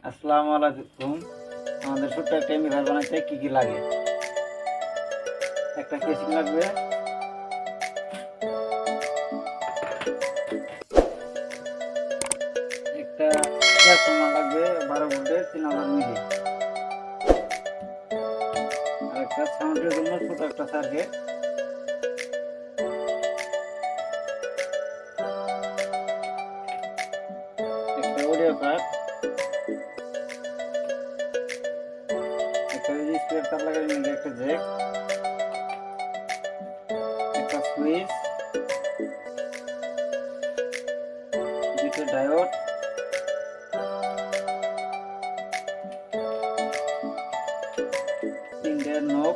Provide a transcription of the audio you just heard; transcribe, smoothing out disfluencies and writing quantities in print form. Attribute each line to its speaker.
Speaker 1: আসসালামু আলাইকুম। আমাদের ছোট্ট একটা এমবিআর বানাইতে কি কি লাগে? একটা কেসিং লাগবে, একটা ট্রান্সফরমার লাগবে 12 ভোল্টের 3000 মিলি, আর একটা সাউন্ডের জন্য ছোট একটা সার্কিট, একটা অডিও কার্ড, একটা স্পিকার তার লাগাই নিলে একটা জ্যাক, একটা সুইচ, দুটো ডায়োড, তিনটে নব,